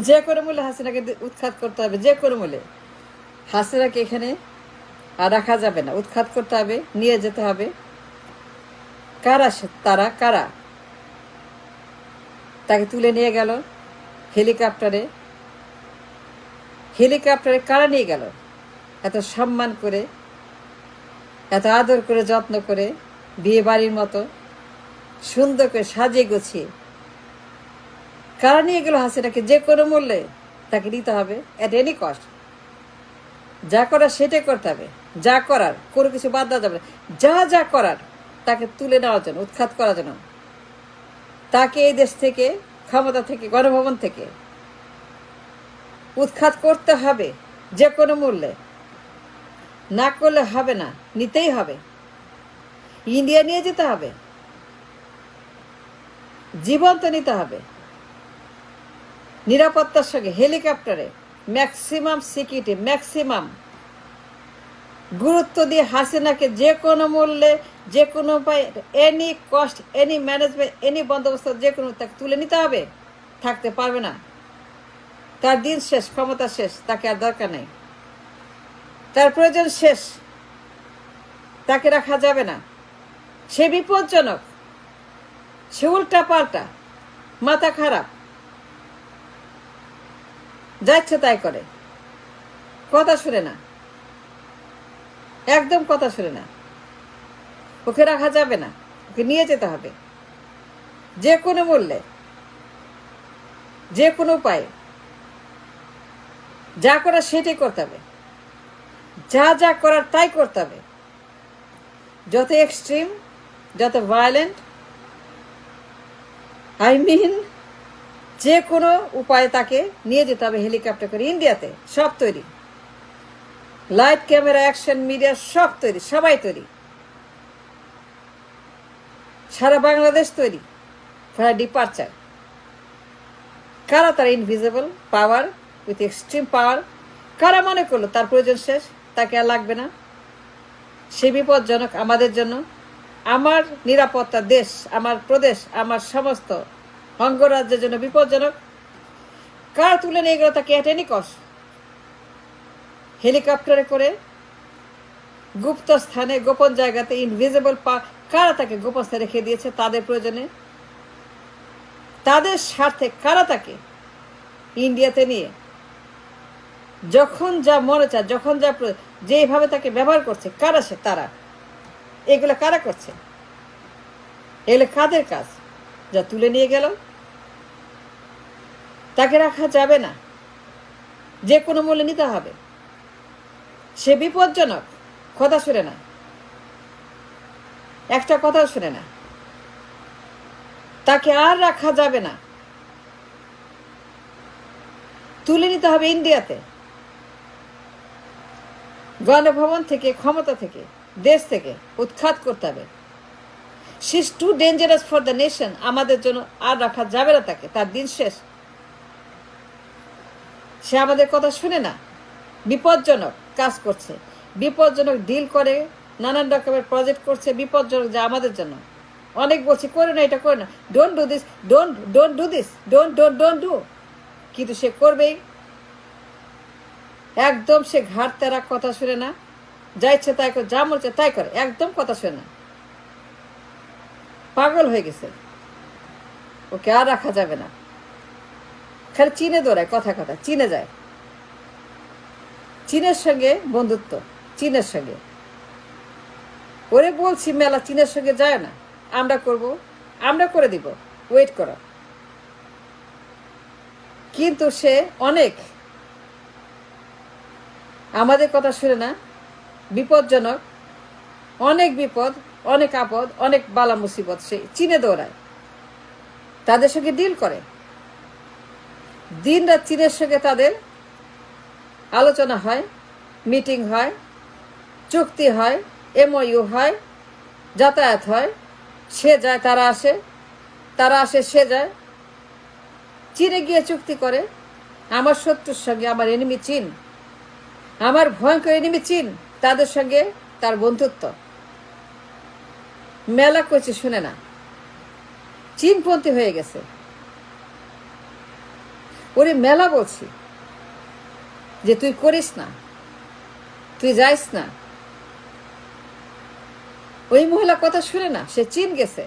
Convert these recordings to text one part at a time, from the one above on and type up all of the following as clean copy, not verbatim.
যে কোনো মূল্যে হাসিনাকে উৎখাত করতে হবে, যে কোনো মূল্যে হাসিনাকে এখানে আর রাখা যাবে না, উৎখাত করতে হবে, নিয়ে যেতে হবে। কারা তারা? কারা তাকে তুলে নিয়ে গেল হেলিকপ্টারে? হেলিকপ্টারে কারা নিয়ে গেল এত সম্মান করে, এত আদর করে, যত্ন করে, বিয়ে বাড়ির মতো সুন্দর করে সাজিয়ে গুছিয়ে কারা নিয়ে গেল হাসিনাকে? যে কোনো মূল্যে তাকে নিতে হবে, অ্যাট এনি কস্ট। যা করার সেটাই করতে হবে, যা করার কোনো কিছু বাদ দেওয়া যাবে না। যা যা করার তাকে তুলে নেওয়ার জন্য, উৎখাত করার জন্য, তাকে এই দেশ থেকে, ক্ষমতা থেকে, গণভবন থেকে উৎখাত করতে হবে যে কোনো মূল্যে। না করলে হবে না, নিতেই হবে। ইন্ডিয়া নিয়ে যেতে হবে, জীবন্ত নিতে হবে, নিরাপত্তার সঙ্গে হেলিকপ্টারে, ম্যাক্সিমাম সিকিউরিটি, ম্যাক্সিমাম গুরুত্ব দিয়ে হাসিনাকে যে কোনো মূল্যে, যে কোনো উপায়, any cost, any management, any বন্দোবস্ত, যে কোনো, তাকে তুলে নিতে হবে। থাকতে পারবে না, তার দিন শেষ, ক্ষমতা শেষ, তাকে আর দরকার নেই, তার প্রয়োজন শেষ, তাকে রাখা যাবে না। সে বিপজ্জনক, সে উল্টা পাল্টা, মাথা খারাপ, যাচ্ছে তাই করে, কথা শুনে না, একদম কথা শুনে না। ওকে রাখা যাবে না, ওকে নিয়ে যেতে হবে যে কোনো মূল্যে, যে কোনো উপায়ে। যা করার সেটাই করতে হবে, যা যা করার তাই করতে হবে। যত এক্সট্রিম, যত ভায়োলেন্ট, যে কোনো উপায়ে তাকে নিয়ে যেতে হবে হেলিকপ্টার করে। ইন্ডিয়াতে সব তৈরি, লাইট, ক্যামেরা, অ্যাকশন, মিডিয়া সব তৈরি, সবাই তৈরি, সারা বাংলাদেশ তৈরি ফর ডিপার্চার। কারা তারা? ইনভিজিবল পাওয়ার উইথ এক্সট্রিম পাওয়ার। কারা মনে করলো তার প্রয়োজন শেষ, তাকে আর লাগবে না, সে বিপজ্জনক আমাদের জন্য, আমার নিরাপত্তা, দেশ, আমার প্রদেশ, আমার সমস্ত অঙ্গরাজ্যের জন্য বিপজ্জনক। কার তুলে নিয়ে গেল তাকে অ্যাট এনি কস্ট হেলিকপ্টারে করে গুপ্ত স্থানে, গোপন জায়গাতে, ইনভিজিবল কারা তাকে গোপন স্থানে রেখে দিয়েছে তাদের প্রয়োজনে, তাদের স্বার্থে। কারা তাকে ইন্ডিয়াতে নিয়ে যখন যা মনে চায়, যখন যা যেভাবে তাকে ব্যবহার করছে, কারা সে? তারা। এগুলো কারা করছে? এগুলো কাদের কাজ? যা তুলে নিয়ে গেল তাকে রাখা যাবে না, যে কোনো মূল্যে নিতে হবে। সে বিপজ্জনক, কথা শুনে না, একটা কথাও শুনে না, তাকে আর রাখা যাবে না, তুলে নিতে হবে ইন্ডিয়াতে, গণভবন থেকে, ক্ষমতা থেকে, দেশ থেকে উৎখাত করতে হবে। She is too dangerous for the nation. আমাদের জন্য আর রাখা যাবে না তাকে, তার দিন শেষ। সে আমাদের কথা শুনে না, বিপজ্জনক কাজ করছে, বিপজ্জনক ডিল করে, নানান রকমের প্রজেক্ট করছে, বিপজ্জনক, যা আমাদের জন্য। অনেক বলছি করে না, এটা করে না, don't do this, don't do this, don't do, কিন্তু সে করবেই। একদম সে ঘাট তেরা, কথা শুনে না, যা ইচ্ছে তাই করে, যা মনে তাই করে, একদম কথা শুনে না, পাগল হয়ে গেছে। ওকে আর রাখা যাবে না। খালি চীনে দৌড়ায়, কথা কথা চীনে যায়, চীনের সঙ্গে বন্ধুত্ব, চীনের সঙ্গে। ওরে বলছি মেলা চীনের সঙ্গে যায় না, আমরা করব, আমরা করে দিব, ওয়েট করো। কিন্তু সে অনেক আমাদের কথা শুনে না, বিপজ্জনক, অনেক বিপদ, অনেক আপদ, অনেক বালা মুসিবত সে চীনে দৌড়ায়, তাদের সঙ্গে ডিল করে। দিন রাত চীনের সঙ্গে তাদের আলোচনা হয়, মিটিং হয়, চুক্তি হয়, MOU হয়, যাতায়াত হয়, সে যায়, তারা আসে, তারা আসে, সে যায়। চীনে গিয়ে চুক্তি করে, আমার শত্রুর সঙ্গে, আমার এনিমি চীন, আমার ভয়ঙ্কর এনিমি চীন, তাদের সঙ্গে তার বন্ধুত্ব। মেলা করছে, শুনে না, চীনপন্থী হয়ে গেছে। ওরে মেলা বলছি যে তুই করিস না, তুই যাইস না। ওই মহিলা কথা শুনে না, সে চীন গেছে,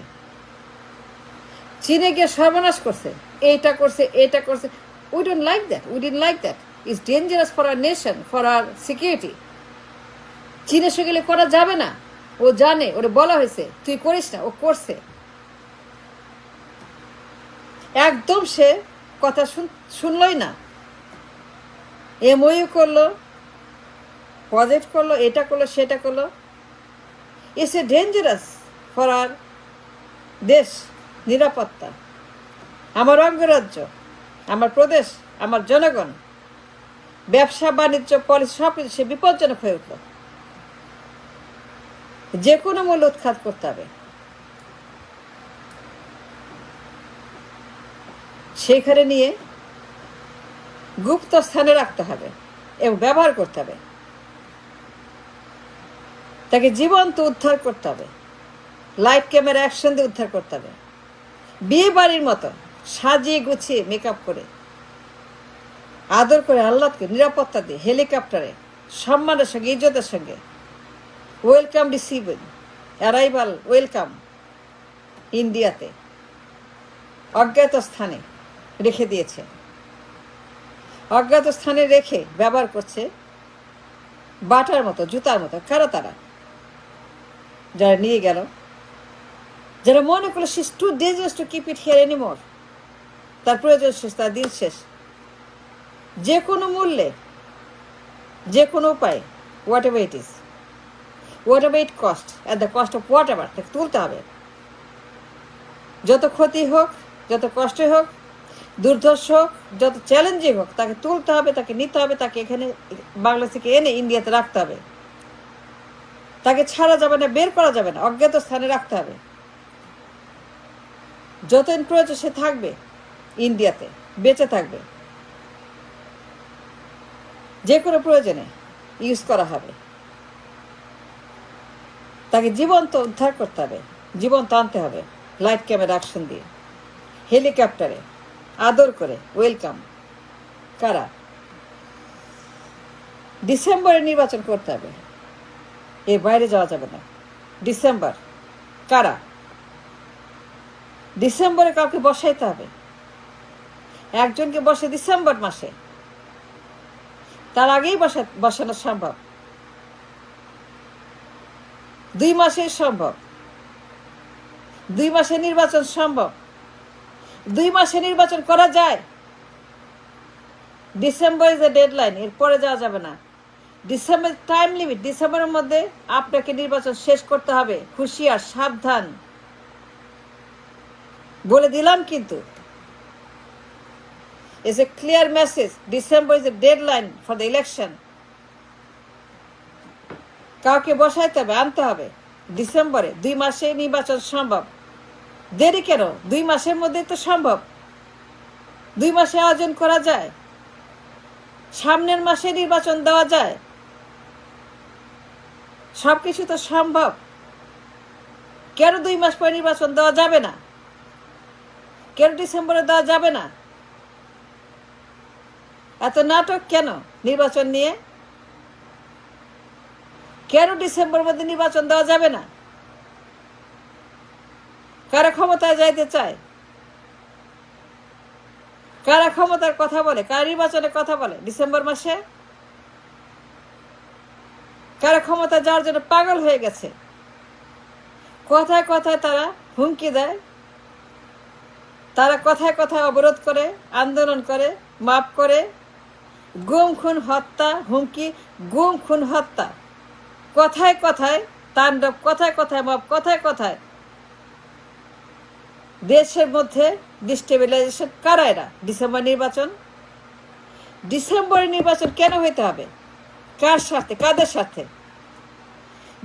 চীনে গিয়ে সর্বনাশ করছে, এইটা করছে, এটা করছে। We don't like that, we didn't like that. It's dangerous for our nation, for our security. চীনে সে গেলে করা যাবে না, ও জানে, ওরে বলা হয়েছে তুই করিস না, ও করছে। একদম সে কথা শুনলই না, এমওইউ করলো, প্রজেক্ট করলো, এটা করলো, সেটা করলো। It's a dangerous for our দেশ, নিরাপত্তা, আমার অঙ্গরাজ্য, আমার প্রদেশ, আমার জনগণ, ব্যবসা বাণিজ্য, পলিসি, সব কিছু সে বিপজ্জনক হয়ে উঠল। যে কোনো মূল্য উৎখাত করতে হবে। সেইখানে নিয়ে গুপ্ত স্থানে রাখতে হবে এবং ব্যবহার করতে হবে। তাকে জীবন্ত উদ্ধার করতে হবে, লাইট ক্যামেরা অ্যাকশন দিয়ে উদ্ধার করতে হবে। বিয়ে বাড়ির মতো সাজিয়ে গুছিয়ে মেকআপ করে, আদর করে, আল্লাহকে নিরাপত্তা দিয়ে, হেলিকপ্টারে সম্মানের সঙ্গে, ইজ্জতের সঙ্গে, ওয়েলকাম রিসিভিং, অ্যারাইভাল ওয়েলকাম ইন্ডিয়াতে অজ্ঞাত স্থানে রেখে দিয়েছে। অজ্ঞাত স্থানে রেখে ব্যবহার করছে বাটার মতো, জুতার মতো। কারা তারা? যারা নিয়ে গেল, যারা মনে করলো she is too dangerous to keep it here anymore, তার প্রয়োজন শেষ, তার দিন শেষ। যে কোনো মূল্যে, যে কোনো উপায়ে, what ever it is, what ever it cost, at the cost of what ever, তাকে তুলতে হবে। যত ক্ষতি হোক, যত কষ্টই হোক, দুর্ধর্ষ হোক, যত চ্যালেঞ্জিং হোক, তাকে তুলতে হবে, তাকে নিতে হবে, তাকে এখানে বাংলাদেশ থেকে এনে ইন্ডিয়াতে রাখতে হবে। তাকে ছাড়া যাবে না, বের করা যাবে না, অজ্ঞাত স্থানে রাখতে হবে। যতদিন প্রয়োজন সে থাকবে ইন্ডিয়াতে, বেঁচে থাকবে, যে কোনো প্রয়োজনে ইউজ করা হবে। তাকে জীবন্ত উদ্ধার করতে হবে, জীবন্ত আনতে হবে, লাইট ক্যামেরা অ্যাকশন দিয়ে, হেলিকপ্টারে আদর করে ওয়েলকাম। কারা? ডিসেম্বরে নির্বাচন করতে হবে, এর বাইরে যাওয়া যাবে না। ডিসেম্বর। কারা? ডিসেম্বরে কাউকে বসাইতে হবে, একজনকে বসে ডিসেম্বর মাসে, তার আগেই বসানো সম্ভব, 2 মাসেই সম্ভব, 2 মাসে নির্বাচন সম্ভব, 2 মাসে নির্বাচন করা যায়। ডিসেম্বর ইজ এ ডেডলাইন, এরপরে যাওয়া যাবে না। ডিসেম্বর টাইম লিমিট, ডিসেম্বরের মধ্যে আপনাকে নির্বাচন শেষ করতে হবে। হুঁশিয়ার, সাবধান বলে দিলাম। কিন্তু is a clear message, December is a deadline for the election. কাউকে বসাইতে হবে, আনতে হবে ডিসেম্বরে। 2 মাসে নির্বাচন সম্ভব, দেরি কেন? 2 মাসের মধ্যে তো সম্ভব, 2 মাসে আয়োজন করা যায়, সামনের মাসে নির্বাচন দেওয়া যায়, সবকিছু তো সম্ভব। কেন 2 মাস পরে নির্বাচন দেওয়া যাবে না? কেন ডিসেম্বরে দেওয়া যাবে না? এত নাটক কেন নির্বাচন নিয়ে? কেন ডিসেম্বরের মধ্যে নির্বাচন দেওয়া যাবে না? কারা ক্ষমতায় যাইতে চায়? কারা ক্ষমতার কথা বলে? কারা নির্বাচনের কথা বলে ডিসেম্বর মাসে? কারা ক্ষমতা যাওয়ার জন্য পাগল হয়ে গেছে? কথায় কথায় তারা হুমকি দেয়, তারা কথায় কথায় অবরোধ করে, আন্দোলন করে, মাপ করে, গুম খুন হত্যা, হুমকি, গুম খুন হত্যা, কথায় কথায় তাণ্ডব, কথায় কথায় মাপ, কথায় কথায় দেশের মধ্যে ডিস্টেবিলাইজেশন। কারা এরা? ডিসেম্বর নির্বাচন। ডিসেম্বরের নির্বাচন কেন হইতে হবে? কার স্বার্থে? কাদের স্বার্থে?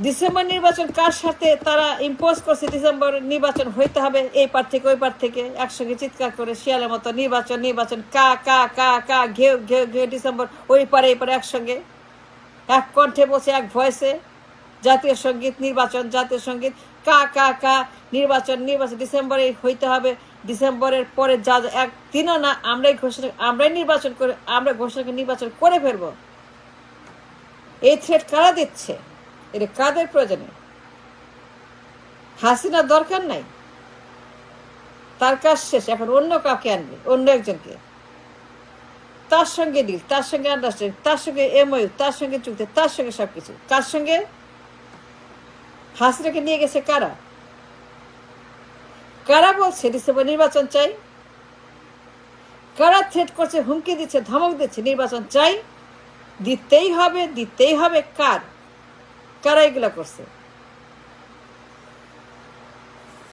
ডিসেম্বর নির্বাচন কার সাথে তারা ইম্পোজ করছে? ডিসেম্বর নির্বাচন হইতে হবে, এই পার থেকে ওই পার থেকে একসঙ্গে চিৎকার করে শিয়ালের মতো নির্বাচন, নির্বাচন, কা কা কা কা, ঘেউ ঘেউ ঘেউ, ডিসেম্বর, ওই পারে এই পারে একসঙ্গে এক কণ্ঠে বসে, এক ভয়েসে জাতীয় সঙ্গীত, নির্বাচন, জাতীয় সঙ্গীত, কা কা কা, নির্বাচন, নির্বাচন, ডিসেম্বরে হইতে হবে, ডিসেম্বরের পরে যা একদিনও না আমরাই নির্বাচন করে ফেলবো, এই থ্রেট কারা দিচ্ছে? এটা কাদের প্রয়োজনে? হাসিনা দরকার নাই, তার কাজ শেষ, এখন অন্য কাউকে আনবে, অন্য একজনকে, তার সঙ্গে ডিল, তার সঙ্গে আন্ডারস্ট্যান্ডিং, তার সঙ্গে এমওইউ, তার সঙ্গে চুক্তি, তার সঙ্গে সবকিছু। কার সঙ্গে? হাসিনাকে নিয়ে গেছে কারা? কারা বলছে ডিসেম্বর নির্বাচন চাই? কারা থ্রেট করছে, হুমকি দিচ্ছে, ধমক দিচ্ছে নির্বাচন চাই, দিতেই হবে? কারা এগুলা করছে?